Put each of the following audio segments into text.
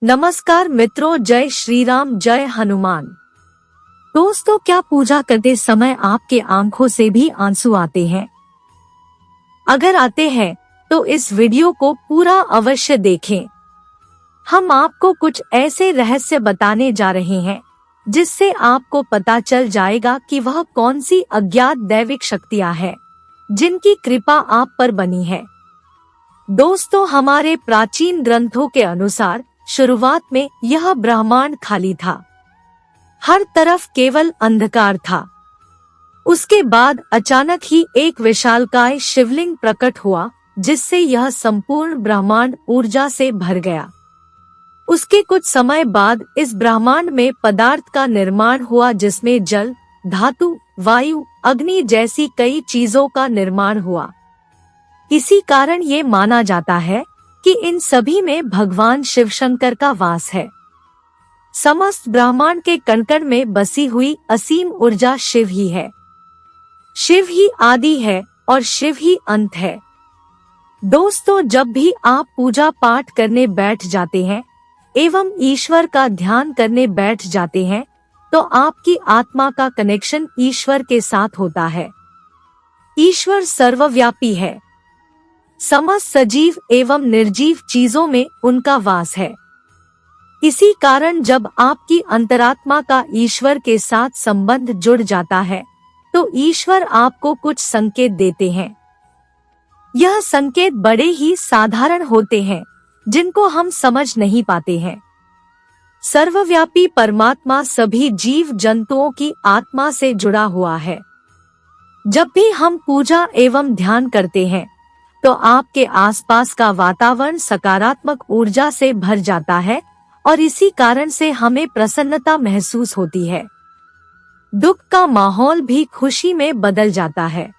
नमस्कार मित्रों, जय श्री राम, जय हनुमान। दोस्तों, क्या पूजा करते समय आपके आंखों से भी आंसू आते हैं? अगर आते हैं तो इस वीडियो को पूरा अवश्य देखें। हम आपको कुछ ऐसे रहस्य बताने जा रहे हैं जिससे आपको पता चल जाएगा कि वह कौन सी अज्ञात दैविक शक्तियां हैं जिनकी कृपा आप पर बनी है। दोस्तों, हमारे प्राचीन ग्रंथों के अनुसार शुरुआत में यह ब्रह्मांड खाली था, हर तरफ केवल अंधकार था। उसके बाद अचानक ही एक विशालकाय शिवलिंग प्रकट हुआ जिससे यह संपूर्ण ब्रह्मांड ऊर्जा से भर गया। उसके कुछ समय बाद इस ब्रह्मांड में पदार्थ का निर्माण हुआ जिसमें जल, धातु, वायु, अग्नि जैसी कई चीजों का निर्माण हुआ। इसी कारण ये माना जाता है कि इन सभी में भगवान शिव शंकर का वास है। समस्त ब्रह्मांड के कण-कण में बसी हुई असीम ऊर्जा शिव ही है। शिव ही आदि है और शिव ही अंत है। दोस्तों, जब भी आप पूजा पाठ करने बैठ जाते हैं एवं ईश्वर का ध्यान करने बैठ जाते हैं तो आपकी आत्मा का कनेक्शन ईश्वर के साथ होता है। ईश्वर सर्वव्यापी है। समस्त सजीव एवं निर्जीव चीजों में उनका वास है। इसी कारण जब आपकी अंतरात्मा का ईश्वर के साथ संबंध जुड़ जाता है तो ईश्वर आपको कुछ संकेत देते हैं। यह संकेत बड़े ही साधारण होते हैं जिनको हम समझ नहीं पाते हैं। सर्वव्यापी परमात्मा सभी जीव जंतुओं की आत्मा से जुड़ा हुआ है। जब भी हम पूजा एवं ध्यान करते हैं तो आपके आसपास का वातावरण सकारात्मक ऊर्जा से भर जाता है और इसी कारण से हमें प्रसन्नता महसूस होती है। दुख का माहौल भी खुशी में बदल जाता है।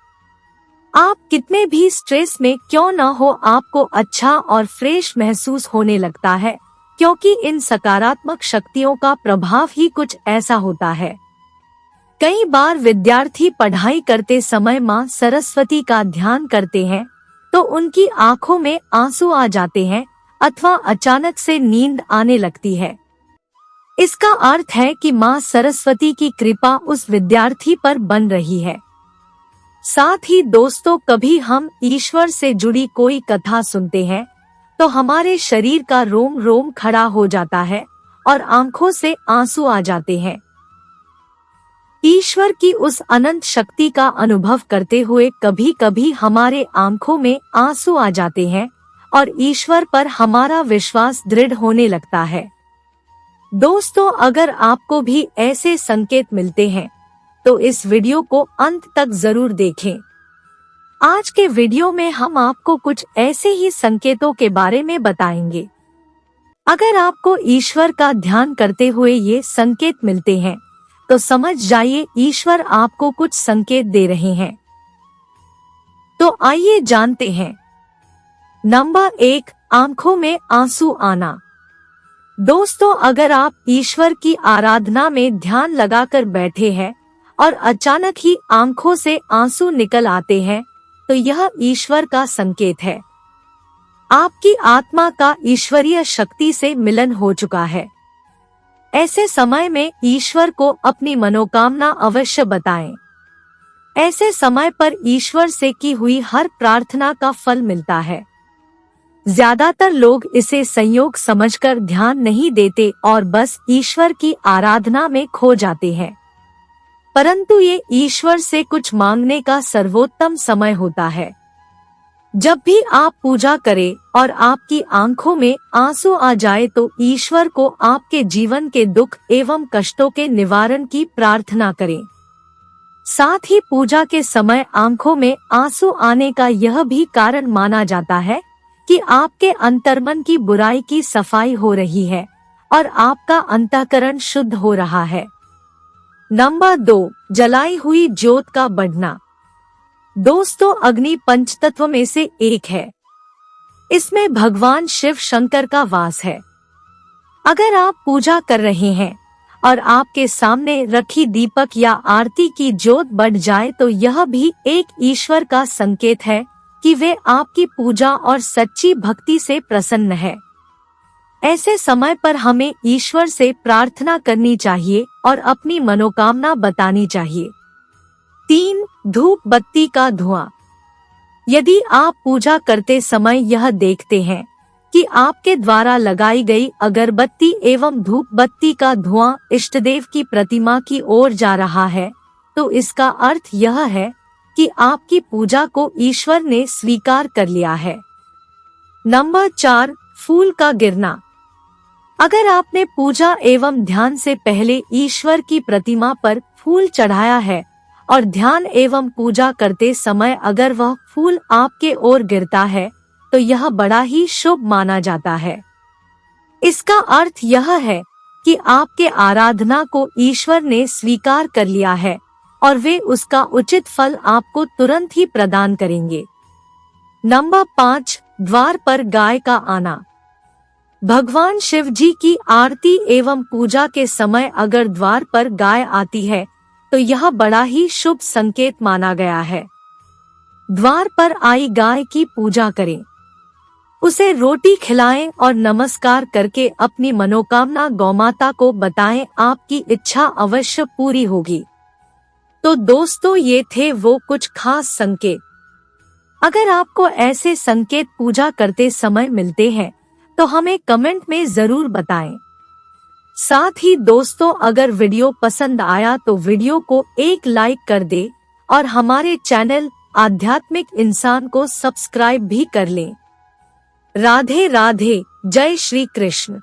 आप कितने भी स्ट्रेस में क्यों न हो, आपको अच्छा और फ्रेश महसूस होने लगता है, क्योंकि इन सकारात्मक शक्तियों का प्रभाव ही कुछ ऐसा होता है। कई बार विद्यार्थी पढ़ाई करते समय मां सरस्वती का ध्यान करते हैं तो उनकी आंखों में आंसू आ जाते हैं अथवा अचानक से नींद आने लगती है। इसका अर्थ है कि मां सरस्वती की कृपा उस विद्यार्थी पर बन रही है। साथ ही दोस्तों, कभी हम ईश्वर से जुड़ी कोई कथा सुनते हैं तो हमारे शरीर का रोम रोम खड़ा हो जाता है और आंखों से आंसू आ जाते हैं। ईश्वर की उस अनंत शक्ति का अनुभव करते हुए कभी कभी हमारे आंखों में आंसू आ जाते हैं और ईश्वर पर हमारा विश्वास दृढ़ होने लगता है। दोस्तों, अगर आपको भी ऐसे संकेत मिलते हैं तो इस वीडियो को अंत तक जरूर देखें। आज के वीडियो में हम आपको कुछ ऐसे ही संकेतों के बारे में बताएंगे। अगर आपको ईश्वर का ध्यान करते हुए ये संकेत मिलते हैं तो समझ जाइए ईश्वर आपको कुछ संकेत दे रहे हैं। तो आइए जानते हैं। नंबर 1, आंखों में आंसू आना। दोस्तों, अगर आप ईश्वर की आराधना में ध्यान लगाकर बैठे हैं और अचानक ही आंखों से आंसू निकल आते हैं तो यह ईश्वर का संकेत है। आपकी आत्मा का ईश्वरीय शक्ति से मिलन हो चुका है। ऐसे समय में ईश्वर को अपनी मनोकामना अवश्य बताएं। ऐसे समय पर ईश्वर से की हुई हर प्रार्थना का फल मिलता है। ज्यादातर लोग इसे संयोग समझकर ध्यान नहीं देते और बस ईश्वर की आराधना में खो जाते हैं। परंतु ये ईश्वर से कुछ मांगने का सर्वोत्तम समय होता है। जब भी आप पूजा करें और आपकी आंखों में आंसू आ जाए तो ईश्वर को आपके जीवन के दुख एवं कष्टों के निवारण की प्रार्थना करें। साथ ही पूजा के समय आंखों में आंसू आने का यह भी कारण माना जाता है कि आपके अंतर्मन की बुराई की सफाई हो रही है और आपका अंतःकरण शुद्ध हो रहा है। नंबर 2, जलाई हुई ज्योत का बढ़ना। दोस्तों, अग्नि पंचतत्व में से एक है। इसमें भगवान शिव शंकर का वास है। अगर आप पूजा कर रहे हैं और आपके सामने रखी दीपक या आरती की ज्योत बढ़ जाए तो यह भी एक ईश्वर का संकेत है कि वे आपकी पूजा और सच्ची भक्ति से प्रसन्न है। ऐसे समय पर हमें ईश्वर से प्रार्थना करनी चाहिए और अपनी मनोकामना बतानी चाहिए। 3. धूप बत्ती का धुआं। यदि आप पूजा करते समय यह देखते हैं कि आपके द्वारा लगाई गई अगरबत्ती एवं धूप बत्ती का धुआं इष्टदेव की प्रतिमा की ओर जा रहा है, तो इसका अर्थ यह है कि आपकी पूजा को ईश्वर ने स्वीकार कर लिया है। नंबर 4. फूल का गिरना। अगर आपने पूजा एवं ध्यान से पहले ईश्वर की प्रतिमा पर फूल चढ़ाया है और ध्यान एवं पूजा करते समय अगर वह फूल आपके ओर गिरता है, तो यह बड़ा ही शुभ माना जाता है। इसका अर्थ यह है कि आपके आराधना को ईश्वर ने स्वीकार कर लिया है और वे उसका उचित फल आपको तुरंत ही प्रदान करेंगे। नंबर 5. द्वार पर गाय का आना। भगवान शिव जी की आरती एवं पूजा के समय अगर द्वार पर गाय आती है, तो यह बड़ा ही शुभ संकेत माना गया है। द्वार पर आई गाय की पूजा करें, उसे रोटी खिलाएं और नमस्कार करके अपनी मनोकामना गौमाता को बताएं, आपकी इच्छा अवश्य पूरी होगी। तो दोस्तों, ये थे वो कुछ खास संकेत। अगर आपको ऐसे संकेत पूजा करते समय मिलते हैं तो हमें कमेंट में जरूर बताएं। साथ ही दोस्तों, अगर वीडियो पसंद आया तो वीडियो को एक लाइक कर दे और हमारे चैनल आध्यात्मिक इंसान को सब्सक्राइब भी कर लें। राधे राधे, जय श्री कृष्ण।